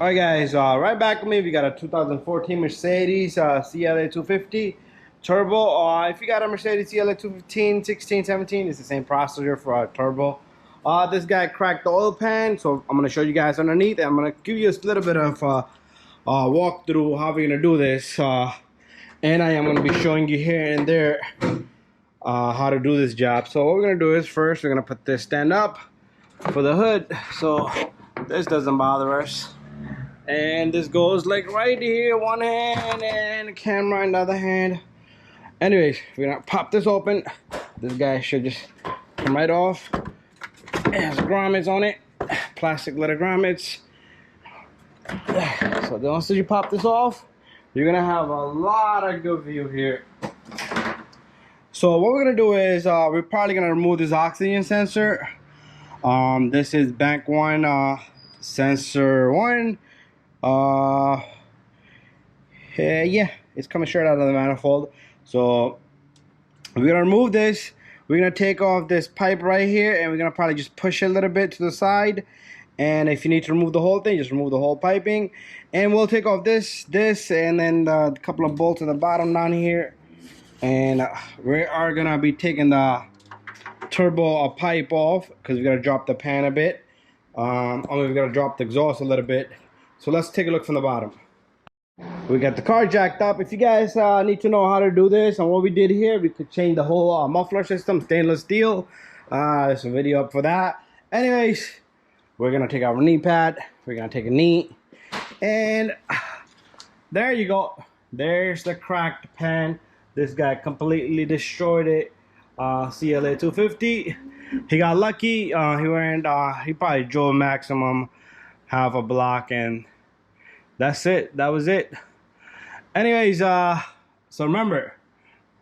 Alright guys, right back with me. We got a 2014 Mercedes CLA 250 turbo. If you got a Mercedes CLA 215, 16, 17, it's the same processor for a turbo. This guy cracked the oil pan, so I'm going to show you guys underneath, and I'm going to give you a little bit of walkthrough how we're going to do this. And I am going to be showing you here and there how to do this job. So what we're going to do is first we're going to put this stand up for the hood so this doesn't bother us. And this goes like right here, one hand, and the camera in the other hand. Anyways, we're gonna pop this open. This guy should just come right off. It has grommets on it, plastic leather grommets. So once you pop this off, you're gonna have a lot of good view here. So what we're gonna do is we're probably gonna remove this oxygen sensor. This is bank one, sensor one. Yeah, it's coming straight out of the manifold. So we're gonna remove this. We're gonna take off this pipe right here, and we're gonna probably just push it a little bit to the side. And if you need to remove the whole thing, just remove the whole piping. And we'll take off this, and then a couple of bolts at the bottom down here. And we are gonna be taking the turbo pipe off because we gotta drop the pan a bit. Only we gotta drop the exhaust a little bit. So let's take a look from the bottom. We got the car jacked up. If you guys need to know how to do this and what we did here, we could change the whole muffler system, stainless steel. There's a video up for that. Anyways, we're gonna take our knee pad. We're gonna take a knee, and there you go. There's the cracked pan. This guy completely destroyed it. CLA 250. He got lucky. He probably drove maximum half a block, and that's it. That was it. Anyways, so remember,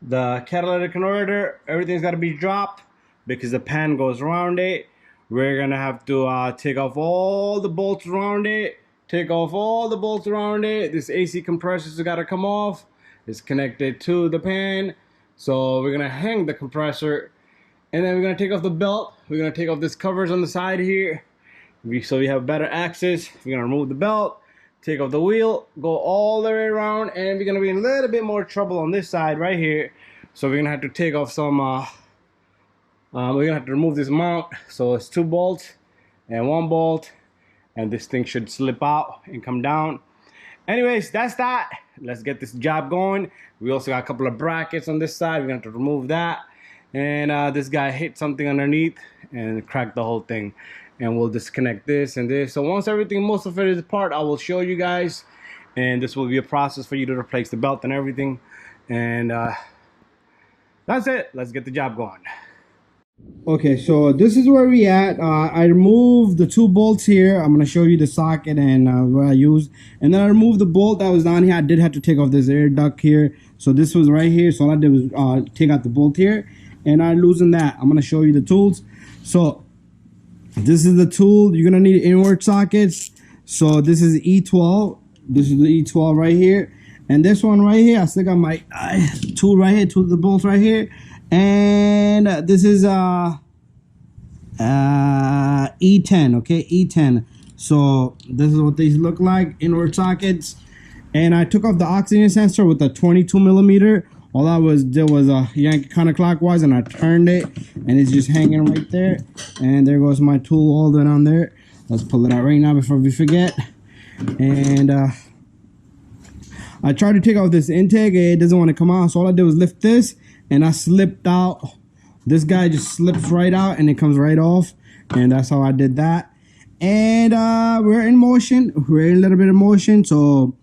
the catalytic converter, everything's got to be dropped because the pan goes around it. We're gonna have to take off all the bolts around it. Take off all the bolts around it. This AC compressor's got to come off. It's connected to the pan. So we're gonna hang the compressor, and then we're gonna take off the belt. We're gonna take off this covers on the side here, so we have better access. We're gonna remove the belt, take off the wheel, go all the way around, and we're gonna be in a little bit more trouble on this side right here. So we're gonna have to take off some. We're gonna have to remove this mount. So it's 2 bolts and 1 bolt, and this thing should slip out and come down. Anyways, that's that. Let's get this job going. We also got a couple of brackets on this side. We're gonna have to remove that. And this guy hit something underneath and cracked the whole thing. And we'll disconnect this and this. So once everything, most of it is apart, I will show you guys. And this will be a process for you to replace the belt and everything. And that's it. Let's get the job going. Okay, so this is where we at. I removed the 2 bolts here. I'm gonna show you the socket and what I used, and then I removed the bolt that was down here. I did have to take off this air duct here, so this was right here. So all I did was take out the bolt here, and I loosened that. I'm gonna show you the tools. So this is the tool. You're gonna need inward sockets. So this is E12. This is the E12 right here, and this one right here, I still got my tool right here, the bolts right here. And this is E10, okay, E10. So this is what these look like, inward sockets. And I took off the oxygen sensor with a 22 millimeter. All I did was yank it counterclockwise, and I turned it, and it's just hanging right there. And there goes my tool all the way down there. Let's pull it out right now before we forget. And I tried to take off this intake. It doesn't want to come out, so all I did was lift this, and I slipped out. This guy just slips right out, and it comes right off. And that's how I did that. And we're in motion. We're in a little bit of motion. So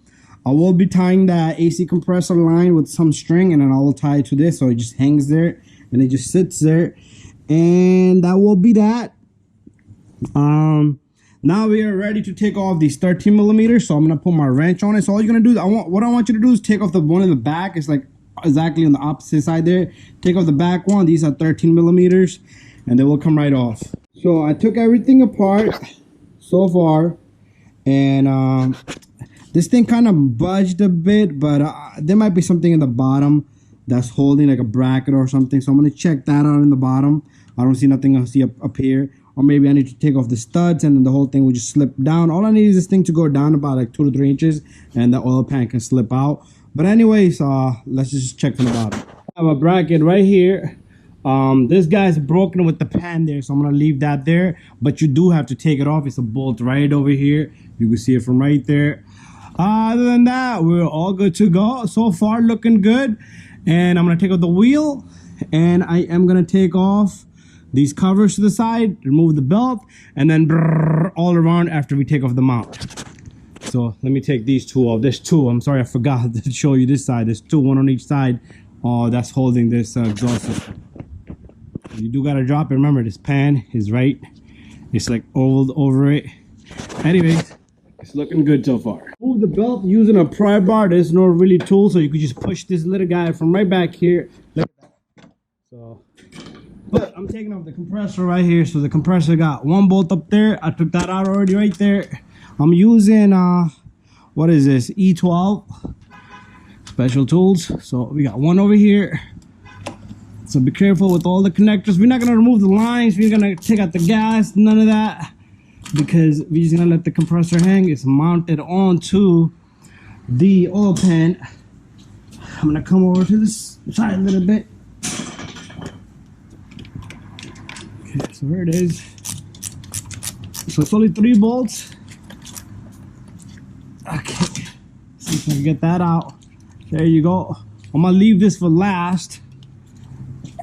I will be tying the AC compressor line with some string, and then I will tie it to this. So it just hangs there, and it just sits there. And that will be that. Now we are ready to take off these 13 millimeters. So I'm going to put my wrench on it. So all you're going to do is, what I want you to do is take off the one in the back. It's like exactly on the opposite side there. Take off the back one. These are 13 millimeters, and they will come right off. So I took everything apart so far, and this thing kind of budged a bit, but there might be something in the bottom that's holding, like a bracket or something. So I'm going to check that out in the bottom. I don't see nothing else up here. or maybe I need to take off the studs and then the whole thing will just slip down. All I need is this thing to go down about like 2 to 3 inches and the oil pan can slip out. But anyways, let's just check from the bottom. I have a bracket right here. This guy's broken with the pan there, so I'm gonna leave that there, but you do have to take it off. It's a bolt right over here. You can see it from right there. Other than that, we're all good to go. So far looking good. And I'm gonna take off the wheel, and I am gonna take off these covers to the side, remove the belt, and then brrr, all around after we take off the mount. So let me take these two off. There's two. I'm sorry, I forgot to show you this side. There's two, one on each side. Oh, that's holding this exhaust system. You do gotta drop it. Remember, this pan is right. It's like oiled over it. Anyways, it's looking good so far. Move the belt using a pry bar. There's no really tool, so you could just push this little guy from right back here. Look at that. So, but I'm taking off the compressor right here. So the compressor got one bolt up there. I took that out already right there. I'm using what is this? E12 special tools. So we got one over here. So be careful with all the connectors. We're not gonna remove the lines. We're gonna take out the gas, none of that, because we're just gonna let the compressor hang. It's mounted onto the oil pan. I'm gonna come over to this side a little bit. Okay, so here it is. So it's only 3 bolts. Okay, see if I can get that out. There you go. I'm gonna leave this for last.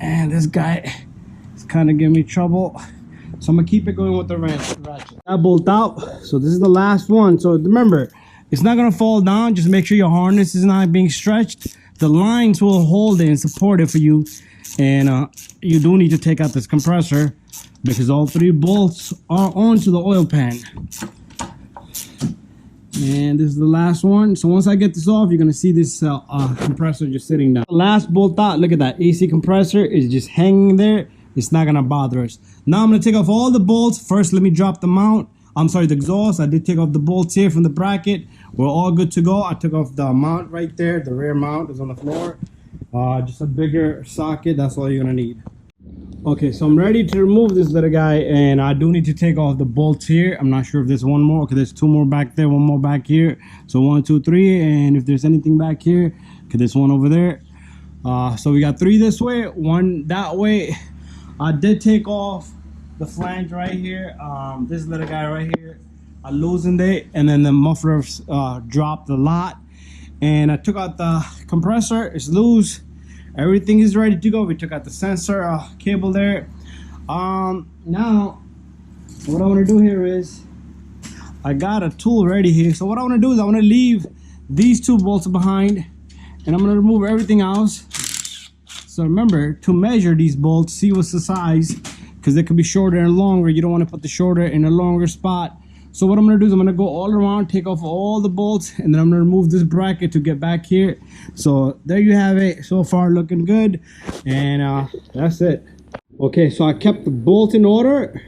And this guy is kind of giving me trouble, so I'm gonna keep it going with the ratchet. That bolt out. So this is the last one. So remember, it's not gonna fall down. Just make sure your harness is not being stretched. The lines will hold it and support it for you. And you do need to take out this compressor because all 3 bolts are onto the oil pan. And this is the last one. So once I get this off, you're gonna see this compressor just sitting down. Last bolt out. Look at that. AC compressor is just hanging there. It's not gonna bother us. Now I'm gonna take off all the bolts. First, let me drop the mount. I'm sorry, the exhaust. I did take off the bolts here from the bracket. We're all good to go. I took off the mount right there. The rear mount is on the floor. Just a bigger socket. That's all you're gonna need. Okay, so I'm ready to remove this little guy, and I do need to take off the bolts here. I'm not sure if there's one more. Okay, there's 2 more back there, 1 more back here. So 1, 2, 3, and if there's anything back here, okay, there's 1 over there. So we got 3 this way, 1 that way. I did take off the flange right here. This little guy right here, I loosened it, and then the muffler dropped a lot. And I took out the compressor. It's loose. Everything is ready to go. We took out the sensor cable there. Now what I want to do here is I got a tool ready here. So what I want to do is I want to leave these 2 bolts behind, and I'm going to remove everything else. So remember to measure these bolts, see what's the size, because they could be shorter and longer. You don't want to put the shorter in a longer spot. So what I'm going to do is I'm going to go all around, take off all the bolts, and then I'm going to remove this bracket to get back here. So there you have it. So far looking good. And that's it. Okay, so I kept the bolt in order.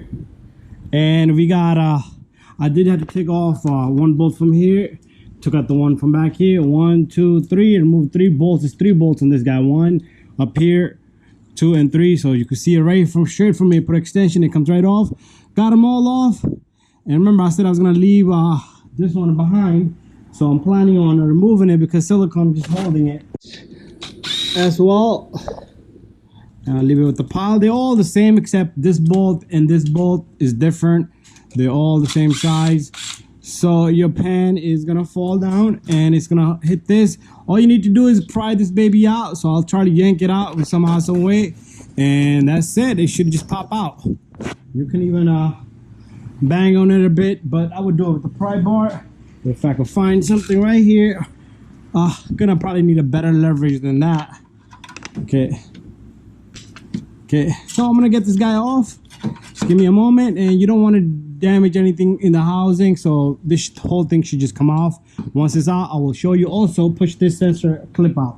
And we got, I did have to take off 1 bolt from here. Took out the one from back here. 1, 2, 3. And removed 3 bolts. There's 3 bolts in this guy. 1 up here, 2 and 3. So you can see it right from straight from me. Put extension. It comes right off. Got them all off. And remember, I said I was gonna leave this one behind, so I'm planning on removing it because silicone is just holding it as well. And I'll leave it with the pile. They're all the same except this bolt and this bolt is different. They're all the same size. So your pan is gonna fall down and it's gonna hit this. All you need to do is pry this baby out. So I'll try to yank it out with somehow, some way, and that's it. It should just pop out. You can even bang on it a bit, but I would do it with the pry bar. If I could find something right here, gonna probably need a better leverage than that. Okay, so I'm gonna get this guy off. Just give me a moment, and you don't want to damage anything in the housing, so this whole thing should just come off. Once it's out, I will show you. Also push this sensor clip out.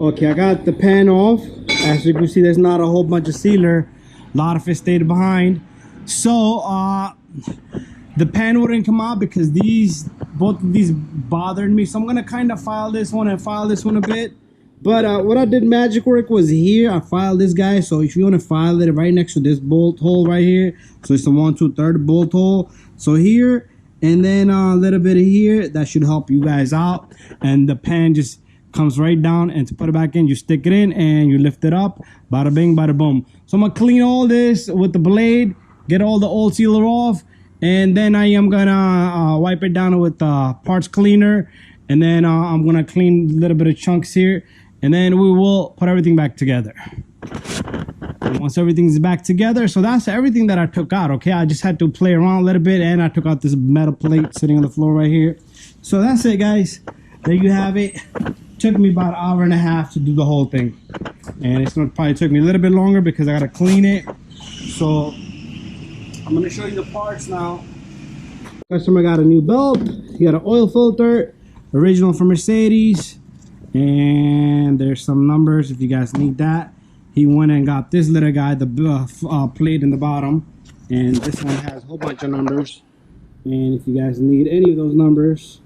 Okay, I got the pan off. As you can see, there's not a whole bunch of sealer. A lot of it stayed behind. So the pan wouldn't come out because both of these bothered me. So I'm gonna kind of file this one and file this one a bit. But what I did magic work was here. I filed this guy. So if you want to file it right next to this bolt hole right here, so it's the 1 2/3 bolt hole. So here, and then a little bit of here. That should help you guys out. And the pan just comes right down, and to put it back in, you stick it in and you lift it up. Bada bing, bada boom. So I'm gonna clean all this with the blade, get all the old sealer off, and then I am gonna wipe it down with parts cleaner, and then I'm gonna clean a little bit of chunks here, and then we will put everything back together. And once everything's back together, so that's everything that I took out. Okay, I just had to play around a little bit, and I took out this metal plate sitting on the floor right here. So that's it, guys. There you have it. Took me about 1.5 hours to do the whole thing, and it's gonna probably took me a little bit longer because I gotta clean it. So I'm gonna show you the parts now. Customer got a new belt. He got an oil filter, original from Mercedes, and there's some numbers if you guys need that. He went and got this little guy, the plate in the bottom, and this one has a whole bunch of numbers. And if you guys need any of those numbers,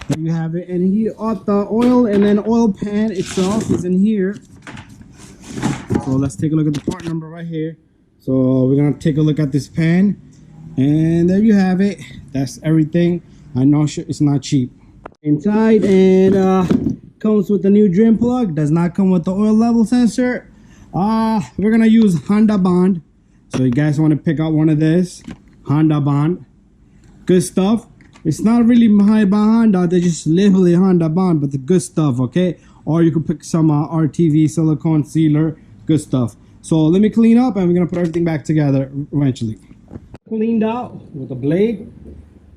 there you have it. And he got the oil, and then oil pan itself is in here. So let's take a look at the part number right here. So we're gonna take a look at this pan, and there you have it. That's everything. I know it's not cheap. Inside, and comes with the new drain plug. Does not come with the oil level sensor. We're gonna use Honda Bond. So you guys want to pick out one of this Honda Bond. Good stuff. It's not really made by Honda, they just label it Honda Bond, but the good stuff, okay? Or you could pick some RTV silicone sealer, good stuff. So let me clean up, and we're gonna put everything back together eventually. Cleaned out with a blade.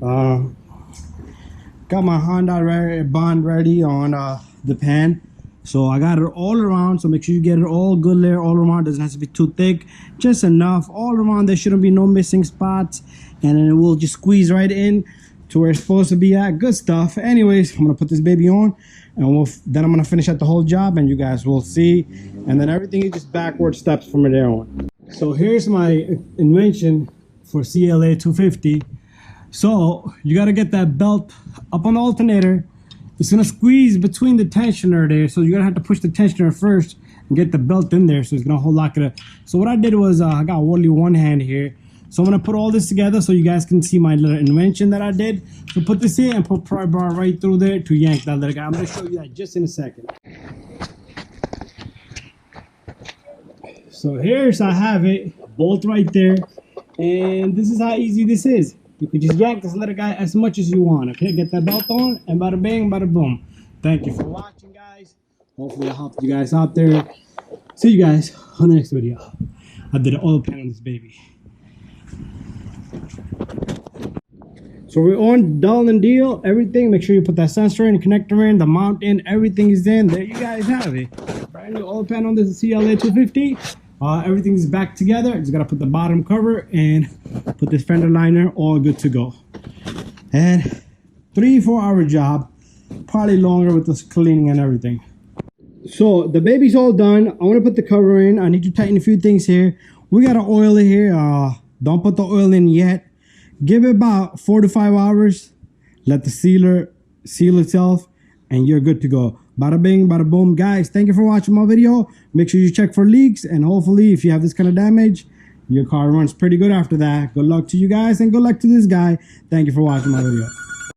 Got my Honda Bond ready on the pan. So I got it all around, so make sure you get it all good layer all around. Doesn't have to be too thick, just enough all around. There shouldn't be no missing spots, and then it will just squeeze right in to where it's supposed to be at. Good stuff. Anyways, I'm gonna put this baby on, and then I'm gonna finish out the whole job, and you guys will see. And then everything is just backward steps from there on. So here's my invention for CLA 250. So you gotta get that belt up on the alternator. It's gonna squeeze between the tensioner there, so you're gonna have to push the tensioner first and get the belt in there, so it's gonna hold lock it up. So what I did was I got only one hand here. So I'm gonna put all this together so you guys can see my little invention that I did. So put this in and put pry bar right through there to yank that little guy. I'm gonna show you that just in a second. So here's I have it, bolt right there, and this is how easy this is. You can just yank this little guy as much as you want. Okay, get that belt on, and bada bang, bada boom. Thank you for watching, guys. Hopefully I helped you guys out there. See you guys on the next video. I did an oil pan on this baby. So we're on, done and deal, everything. Make sure you put that sensor in, connector in, the mount in, everything is in. There you guys have it. Brand new oil pan on this CLA 250. Everything is back together. Just gotta put the bottom cover and put this fender liner, all good to go. And 3-4 hour job, probably longer with this cleaning and everything. So the baby's all done. I want to put the cover in. I need to tighten a few things here. We got to oil it here. Don't put the oil in yet. Give it about 4 to 5 hours. Let the sealer seal itself, and you're good to go. Bada bing, bada boom. Guys, thank you for watching my video. Make sure you check for leaks, and hopefully if you have this kind of damage, your car runs pretty good after that. Good luck to you guys, and good luck to this guy. Thank you for watching my video.